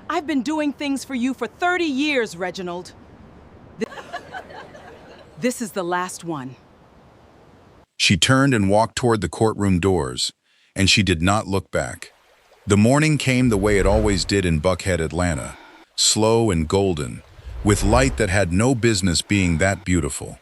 I've been doing things for you for 30 years, Reginald. This is the last one. She turned and walked toward the courtroom doors, and she did not look back. The morning came the way it always did in Buckhead, Atlanta, slow and golden, with light that had no business being that beautiful.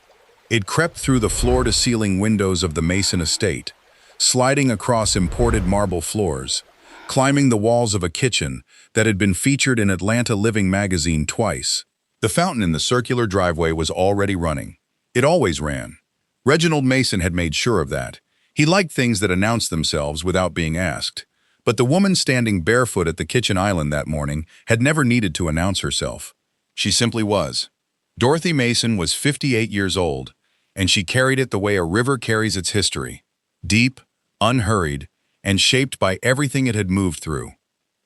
It crept through the floor-to-ceiling windows of the Mason estate, sliding across imported marble floors, climbing the walls of a kitchen that had been featured in Atlanta Living magazine twice. The fountain in the circular driveway was already running. It always ran. Reginald Mason had made sure of that. He liked things that announced themselves without being asked. But the woman standing barefoot at the kitchen island that morning had never needed to announce herself. She simply was. Dorothy Mason was 58 years old, and she carried it the way a river carries its history, deep, unhurried, and shaped by everything it had moved through.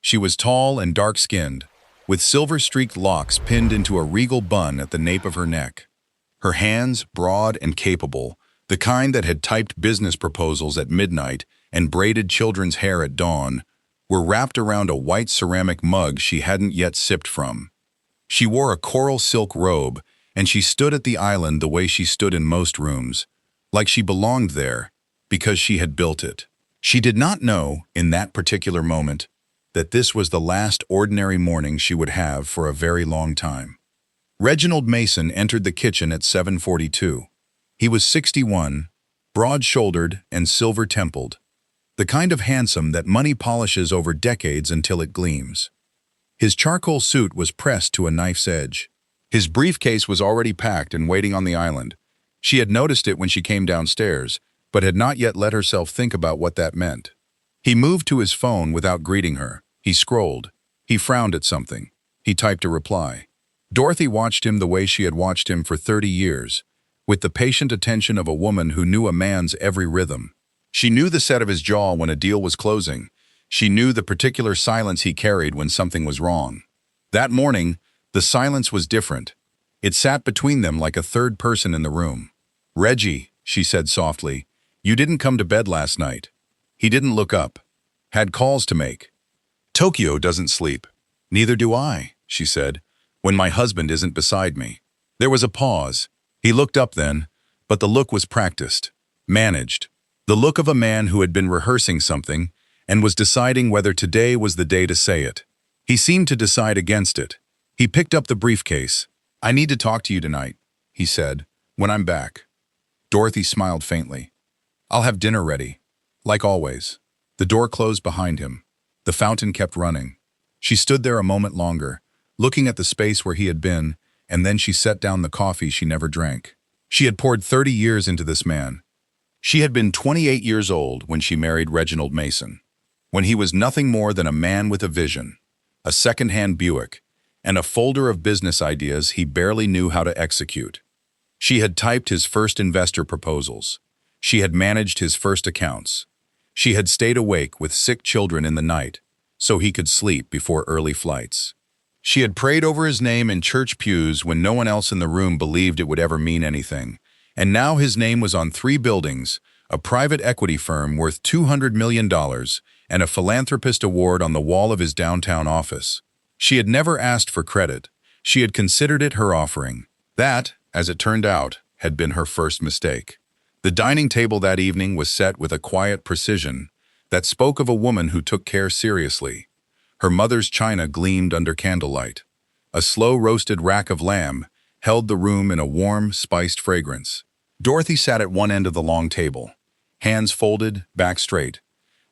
She was tall and dark-skinned, with silver-streaked locks pinned into a regal bun at the nape of her neck. Her hands, broad and capable, the kind that had typed business proposals at midnight and braided children's hair at dawn, were wrapped around a white ceramic mug she hadn't yet sipped from. She wore a coral silk robe, and she stood at the island the way she stood in most rooms, like she belonged there because she had built it. She did not know, in that particular moment, that this was the last ordinary morning she would have for a very long time. Reginald Mason entered the kitchen at 7:42. He was 61, broad-shouldered and silver-templed, the kind of handsome that money polishes over decades until it gleams. His charcoal suit was pressed to a knife's edge. His briefcase was already packed and waiting on the island. She had noticed it when she came downstairs, but had not yet let herself think about what that meant. He moved to his phone without greeting her. He scrolled. He frowned at something. He typed a reply. Dorothy watched him the way she had watched him for 30 years, with the patient attention of a woman who knew a man's every rhythm. She knew the set of his jaw when a deal was closing. She knew the particular silence he carried when something was wrong. That morning, the silence was different. It sat between them like a third person in the room. "Reggie," she said softly, "you didn't come to bed last night." He didn't look up. "Had calls to make." "Tokyo doesn't sleep." "Neither do I," she said, "when my husband isn't beside me." There was a pause. He looked up then, but the look was practiced, managed. The look of a man who had been rehearsing something and was deciding whether today was the day to say it. He seemed to decide against it. He picked up the briefcase. "I need to talk to you tonight," he said, "when I'm back." Dorothy smiled faintly. "I'll have dinner ready, like always." The door closed behind him. The fountain kept running. She stood there a moment longer, looking at the space where he had been, and then she set down the coffee she never drank. She had poured 30 years into this man. She had been 28 years old when she married Reginald Mason, when he was nothing more than a man with a vision, a second-hand Buick, and a folder of business ideas he barely knew how to execute. She had typed his first investor proposals. She had managed his first accounts. She had stayed awake with sick children in the night so he could sleep before early flights. She had prayed over his name in church pews when no one else in the room believed it would ever mean anything. And now his name was on 3 buildings, a private equity firm worth $200 million, and a philanthropist award on the wall of his downtown office. She had never asked for credit. She had considered it her offering. That, as it turned out, had been her first mistake. The dining table that evening was set with a quiet precision that spoke of a woman who took care seriously. Her mother's china gleamed under candlelight. A slow-roasted rack of lamb held the room in a warm, spiced fragrance. Dorothy sat at one end of the long table, hands folded, back straight,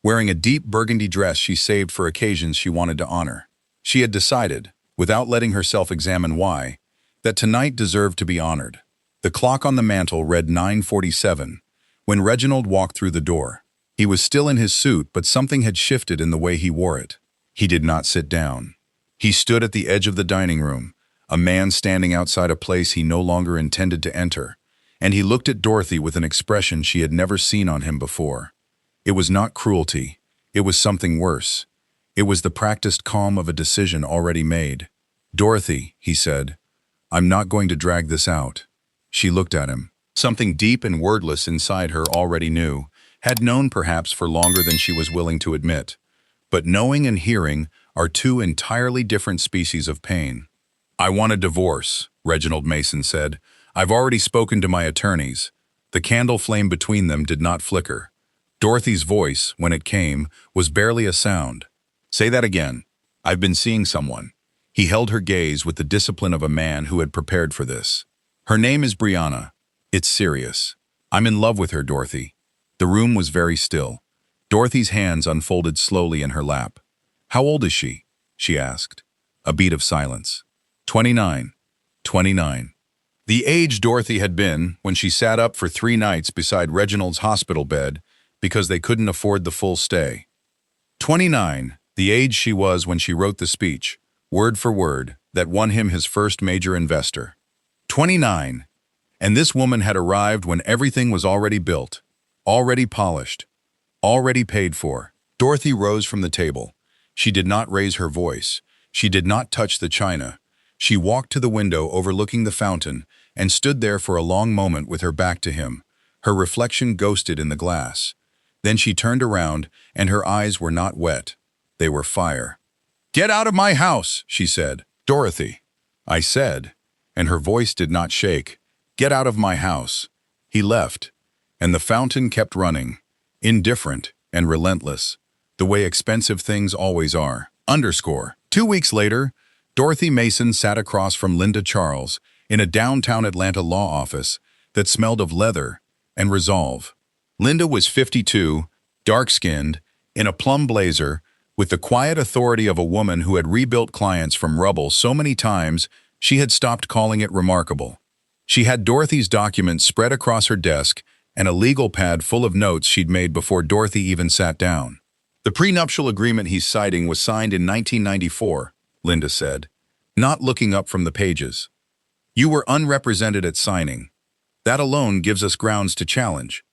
wearing a deep burgundy dress she saved for occasions she wanted to honor. She had decided, without letting herself examine why, that tonight deserved to be honored. The clock on the mantel read 9:47 when Reginald walked through the door. He was still in his suit, but something had shifted in the way he wore it. He did not sit down. He stood at the edge of the dining room, a man standing outside a place he no longer intended to enter, and he looked at Dorothy with an expression she had never seen on him before. It was not cruelty. It was something worse. It was the practiced calm of a decision already made. "Dorothy," he said, "I'm not going to drag this out." She looked at him. Something deep and wordless inside her already knew, had known perhaps for longer than she was willing to admit. But knowing and hearing are two entirely different species of pain. "I want a divorce," Reginald Mason said. "I've already spoken to my attorneys." The candle flame between them did not flicker. Dorothy's voice, when it came, was barely a sound. "Say that again." "I've been seeing someone." He held her gaze with the discipline of a man who had prepared for this. "Her name is Brianna. It's serious. I'm in love with her, Dorothy." The room was very still. Dorothy's hands unfolded slowly in her lap. "How old is she?" she asked. A beat of silence. 29. 29. The age Dorothy had been when she sat up for 3 nights beside Reginald's hospital bed because they couldn't afford the full stay. 29, the age she was when she wrote the speech, word for word, that won him his first major investor. 29, and this woman had arrived when everything was already built, already polished, already paid for. Dorothy rose from the table. She did not raise her voice. She did not touch the china. She walked to the window overlooking the fountain and stood there for a long moment with her back to him, her reflection ghosted in the glass. Then she turned around, and her eyes were not wet. They were fire. "Get out of my house," she said. "Dorothy," I said, and her voice did not shake. "Get out of my house." He left, and the fountain kept running, indifferent and relentless, the way expensive things always are. 2 weeks later, Dorothy Mason sat across from Linda Charles in a downtown Atlanta law office that smelled of leather and resolve. Linda was 52, dark-skinned, in a plum blazer, with the quiet authority of a woman who had rebuilt clients from rubble so many times she had stopped calling it remarkable. She had Dorothy's documents spread across her desk and a legal pad full of notes she'd made before Dorothy even sat down. "The prenuptial agreement he's citing was signed in 1994, Linda said, not looking up from the pages. "You were unrepresented at signing. That alone gives us grounds to challenge.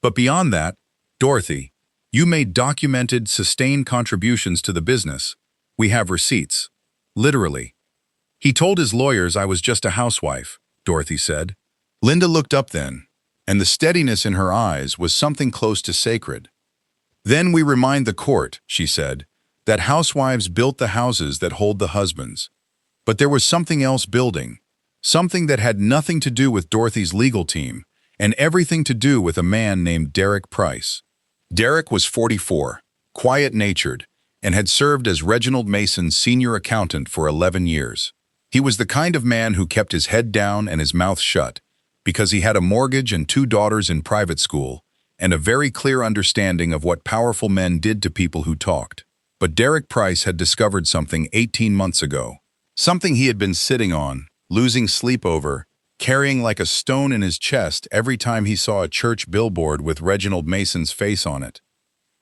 But beyond that, Dorothy, you made documented, sustained contributions to the business. We have receipts. Literally." "He told his lawyers I was just a housewife," Dorothy said. Linda looked up then, and the steadiness in her eyes was something close to sacred. "Then we remind the court," she said, "that housewives built the houses that hold the husbands. But there was something else building, something that had nothing to do with Dorothy's legal team, and everything to do with a man named Derek Price." Derek was 44, quiet-natured, and had served as Reginald Mason's senior accountant for 11 years. He was the kind of man who kept his head down and his mouth shut, because he had a mortgage and 2 daughters in private school, and a very clear understanding of what powerful men did to people who talked. But Derek Price had discovered something 18 months ago, something he had been sitting on, losing sleep over, carrying like a stone in his chest every time he saw a church billboard with Reginald Mason's face on it.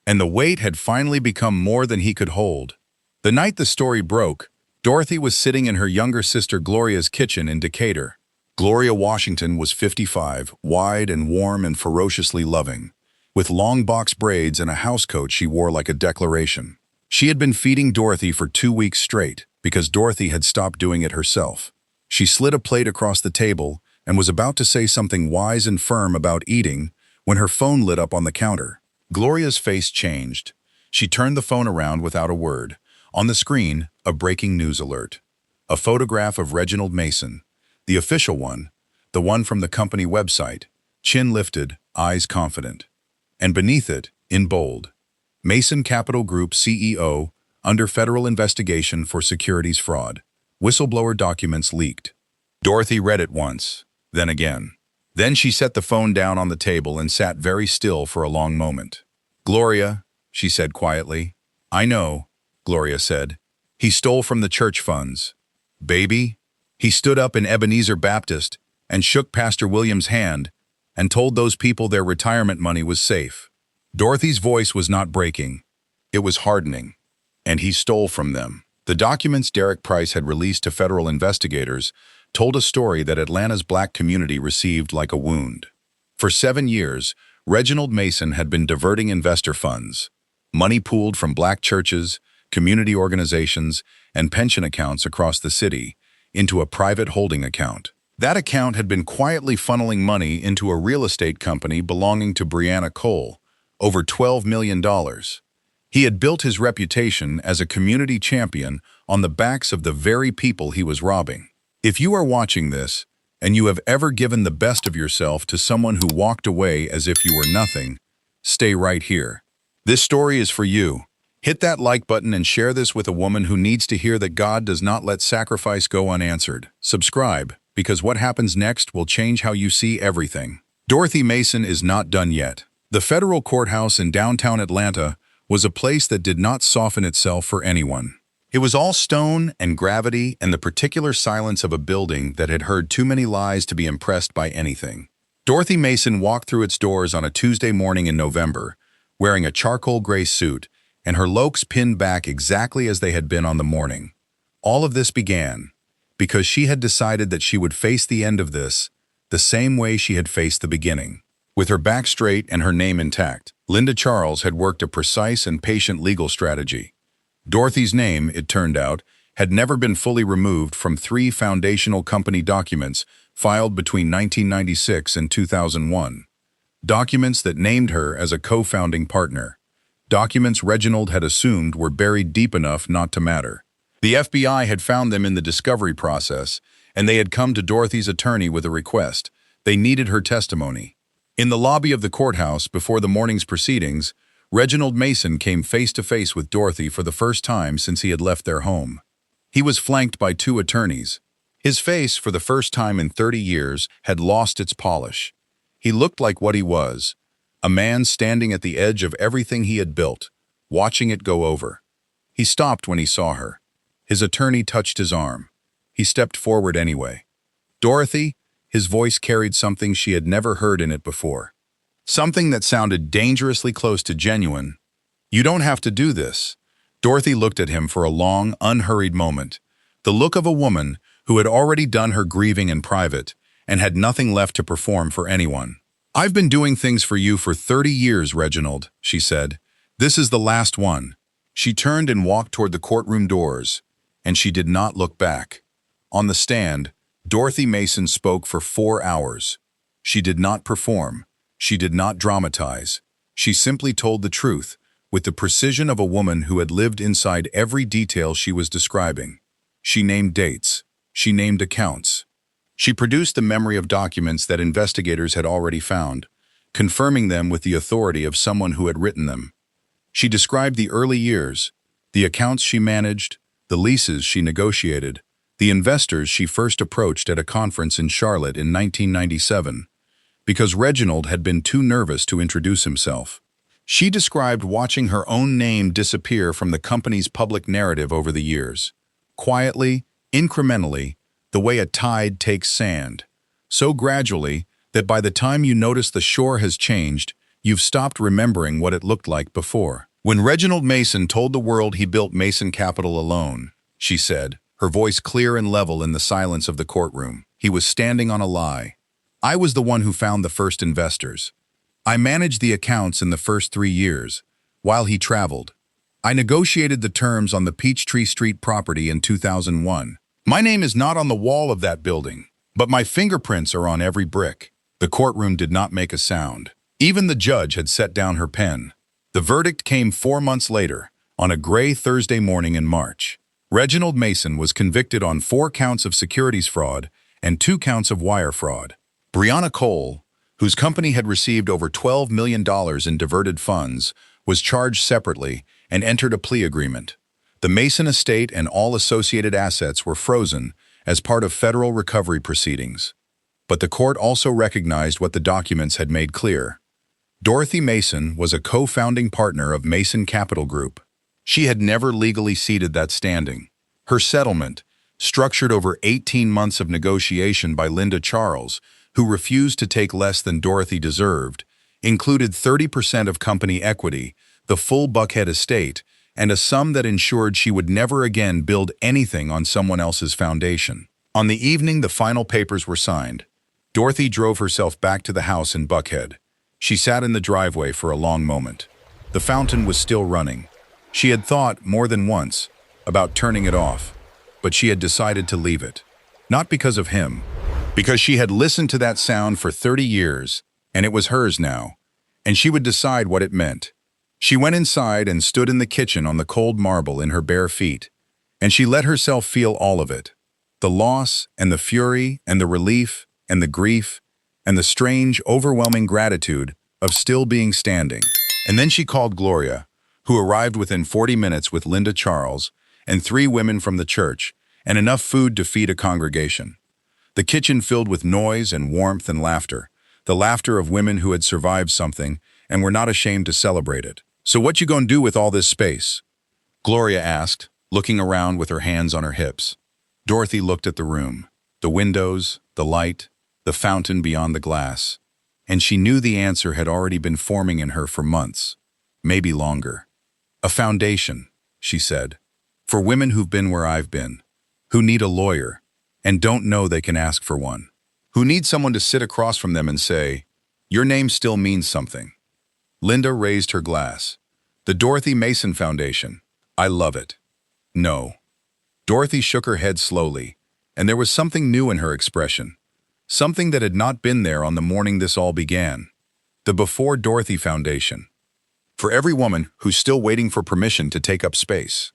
And the weight had finally become more than he could hold. The night the story broke, Dorothy was sitting in her younger sister Gloria's kitchen in Decatur. Gloria Washington was 55, wide and warm and ferociously loving, with long box braids and a housecoat she wore like a declaration. She had been feeding Dorothy for 2 weeks straight because Dorothy had stopped doing it herself. She slid a plate across the table and was about to say something wise and firm about eating when her phone lit up on the counter. Gloria's face changed. She turned the phone around without a word. On the screen, a breaking news alert. A photograph of Reginald Mason, the official one, the one from the company website, chin lifted, eyes confident. And beneath it, in bold, Mason Capital Group CEO, under federal investigation for securities fraud. Whistleblower documents leaked. Dorothy read it once, then again. Then she set the phone down on the table and sat very still for a long moment. "Gloria," she said quietly. "I know," Gloria said. "He stole from the church funds." "Baby?" He stood up in Ebenezer Baptist and shook Pastor William's hand and told those people their retirement money was safe. Dorothy's voice was not breaking. It was hardening. "And he stole from them." The documents Derek Price had released to federal investigators told a story that Atlanta's black community received like a wound. For 7 years, Reginald Mason had been diverting investor funds, money pooled from black churches, community organizations, and pension accounts across the city, into a private holding account. That account had been quietly funneling money into a real estate company belonging to Brianna Cole, over $12 million. He had built his reputation as a community champion on the backs of the very people he was robbing. If you are watching this, and you have ever given the best of yourself to someone who walked away as if you were nothing, stay right here. This story is for you. Hit that like button and share this with a woman who needs to hear that God does not let sacrifice go unanswered. Subscribe, because what happens next will change how you see everything. Dorothy Mason is not done yet. The federal courthouse in downtown Atlanta was a place that did not soften itself for anyone. It was all stone and gravity and the particular silence of a building that had heard too many lies to be impressed by anything. Dorothy Mason walked through its doors on a Tuesday morning in November, wearing a charcoal gray suit and her lokes pinned back exactly as they had been on the morning. All of this began because she had decided that she would face the end of this the same way she had faced the beginning. With her back straight and her name intact, Linda Charles had worked a precise and patient legal strategy. Dorothy's name, it turned out, had never been fully removed from 3 foundational company documents filed between 1996 and 2001. Documents that named her as a co-founding partner. Documents Reginald had assumed were buried deep enough not to matter. The FBI had found them in the discovery process, and they had come to Dorothy's attorney with a request. They needed her testimony. In the lobby of the courthouse before the morning's proceedings, Reginald Mason came face-to-face with Dorothy for the first time since he had left their home. He was flanked by 2 attorneys. His face, for the first time in 30 years, had lost its polish. He looked like what he was, a man standing at the edge of everything he had built, watching it go over. He stopped when he saw her. His attorney touched his arm. He stepped forward anyway. "Dorothy," his voice carried something she had never heard in it before. Something that sounded dangerously close to genuine. "You don't have to do this." Dorothy looked at him for a long, unhurried moment, the look of a woman who had already done her grieving in private and had nothing left to perform for anyone. "I've been doing things for you for 30 years, Reginald," she said. "This is the last one." She turned and walked toward the courtroom doors, and she did not look back. On the stand, Dorothy Mason spoke for 4 hours. She did not perform. She did not dramatize. She simply told the truth, with the precision of a woman who had lived inside every detail she was describing. She named dates. She named accounts. She produced the memory of documents that investigators had already found, confirming them with the authority of someone who had written them. She described the early years, the accounts she managed, the leases she negotiated, the investors she first approached at a conference in Charlotte in 1997, because Reginald had been too nervous to introduce himself. She described watching her own name disappear from the company's public narrative over the years. Quietly, incrementally, the way a tide takes sand. So gradually that by the time you notice the shore has changed, you've stopped remembering what it looked like before. "When Reginald Mason told the world he built Mason Capital alone," she said, her voice clear and level in the silence of the courtroom, "he was standing on a lie. I was the one who found the first investors. I managed the accounts in the first 3 years, while he traveled. I negotiated the terms on the Peachtree Street property in 2001. My name is not on the wall of that building, but my fingerprints are on every brick." The courtroom did not make a sound. Even the judge had set down her pen. The verdict came 4 months later, on a gray Thursday morning in March. Reginald Mason was convicted on 4 counts of securities fraud and 2 counts of wire fraud. Brianna Cole, whose company had received over $12 million in diverted funds, was charged separately and entered a plea agreement. The Mason estate and all associated assets were frozen as part of federal recovery proceedings. But the court also recognized what the documents had made clear. Dorothy Mason was a co-founding partner of Mason Capital Group. She had never legally ceded that standing. Her settlement, structured over 18 months of negotiation by Linda Charles, who refused to take less than Dorothy deserved, included 30% of company equity, the full Buckhead estate, and a sum that ensured she would never again build anything on someone else's foundation. On the evening the final papers were signed, Dorothy drove herself back to the house in Buckhead. She sat in the driveway for a long moment. The fountain was still running. She had thought, more than once, about turning it off, but she had decided to leave it. Not because of him, because she had listened to that sound for 30 years, and it was hers now, and she would decide what it meant. She went inside and stood in the kitchen on the cold marble in her bare feet, and she let herself feel all of it. The loss and the fury and the relief and the grief and the strange, overwhelming gratitude of still being standing. And then she called Gloria, who arrived within 40 minutes with Linda Charles and 3 women from the church, and enough food to feed a congregation. The kitchen filled with noise and warmth and laughter, the laughter of women who had survived something and were not ashamed to celebrate it. "So what you gonna do with all this space?" Gloria asked, looking around with her hands on her hips. Dorothy looked at the room, the windows, the light, the fountain beyond the glass, and she knew the answer had already been forming in her for months, maybe longer. "A foundation," she said, "for women who've been where I've been, who need a lawyer and don't know they can ask for one, who need someone to sit across from them and say, 'Your name still means something.'" Linda raised her glass. "The Dorothy Mason Foundation. I love it." "No." Dorothy shook her head slowly, and there was something new in her expression, something that had not been there on the morning this all began. "The Before Dorothy Foundation. For every woman who's still waiting for permission to take up space."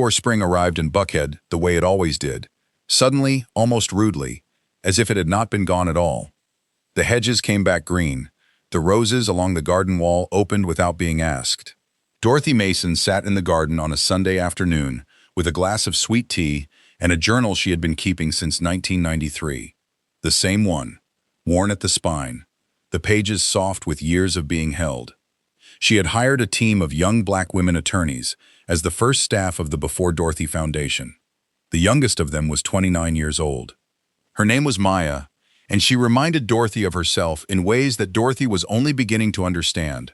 Spring arrived in Buckhead the way it always did, suddenly, almost rudely, as if it had not been gone at all. The hedges came back green. The roses along the garden wall opened without being asked. Dorothy Mason sat in the garden on a Sunday afternoon with a glass of sweet tea and a journal she had been keeping since 1993. The same one, worn at the spine, the pages soft with years of being held. She had hired a team of young black women attorneys as the first staff of the Before Dorothy Foundation. The youngest of them was 29 years old. Her name was Maya, and she reminded Dorothy of herself in ways that Dorothy was only beginning to understand.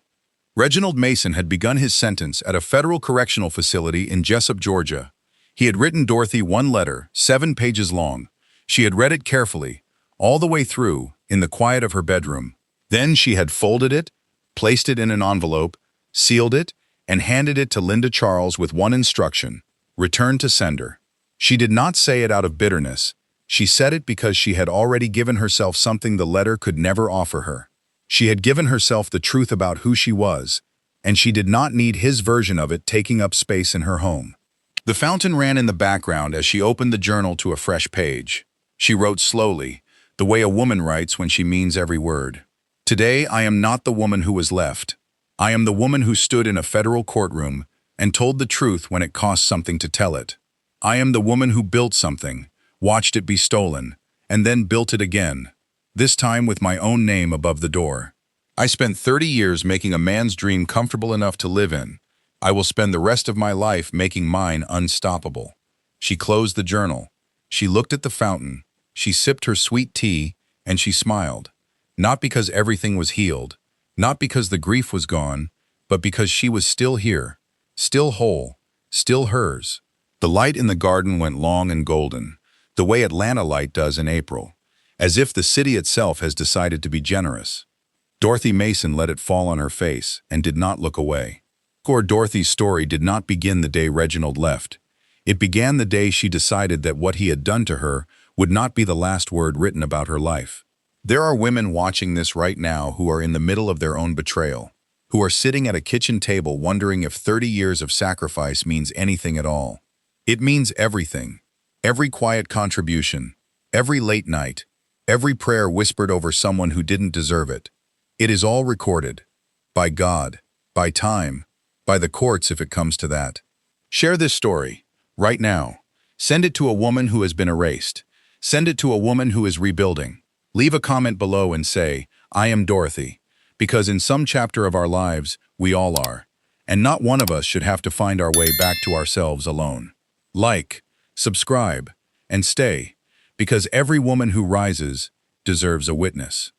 Reginald Mason had begun his sentence at a federal correctional facility in Jessup, Georgia. He had written Dorothy one letter, 7 pages long. She had read it carefully, all the way through, in the quiet of her bedroom. Then she had folded it, placed it in an envelope, sealed it, and handed it to Linda Charles with one instruction: return to sender. She did not say it out of bitterness. She said it because she had already given herself something the letter could never offer her. She had given herself the truth about who she was, and she did not need his version of it taking up space in her home. The fountain ran in the background as she opened the journal to a fresh page. She wrote slowly, the way a woman writes when she means every word. "Today I am not the woman who was left. I am the woman who stood in a federal courtroom and told the truth when it cost something to tell it. I am the woman who built something, watched it be stolen, and then built it again, this time with my own name above the door. I spent 30 years making a man's dream comfortable enough to live in. I will spend the rest of my life making mine unstoppable." She closed the journal. She looked at the fountain. She sipped her sweet tea, and she smiled. Not because everything was healed, not because the grief was gone, but because she was still here, still whole, still hers. The light in the garden went long and golden, the way Atlanta light does in April, as if the city itself has decided to be generous. Dorothy Mason let it fall on her face and did not look away. Dorothy's story did not begin the day Reginald left. It began the day she decided that what he had done to her would not be the last word written about her life. There are women watching this right now who are in the middle of their own betrayal, who are sitting at a kitchen table wondering if 30 years of sacrifice means anything at all. It means everything. Every quiet contribution, every late night, every prayer whispered over someone who didn't deserve it. It is all recorded. By God, by time, by the courts if it comes to that. Share this story, right now. Send it to a woman who has been erased. Send it to a woman who is rebuilding. Leave a comment below and say, "I am Dorothy," because in some chapter of our lives, we all are, and not one of us should have to find our way back to ourselves alone. Like, subscribe, and stay, because every woman who rises deserves a witness.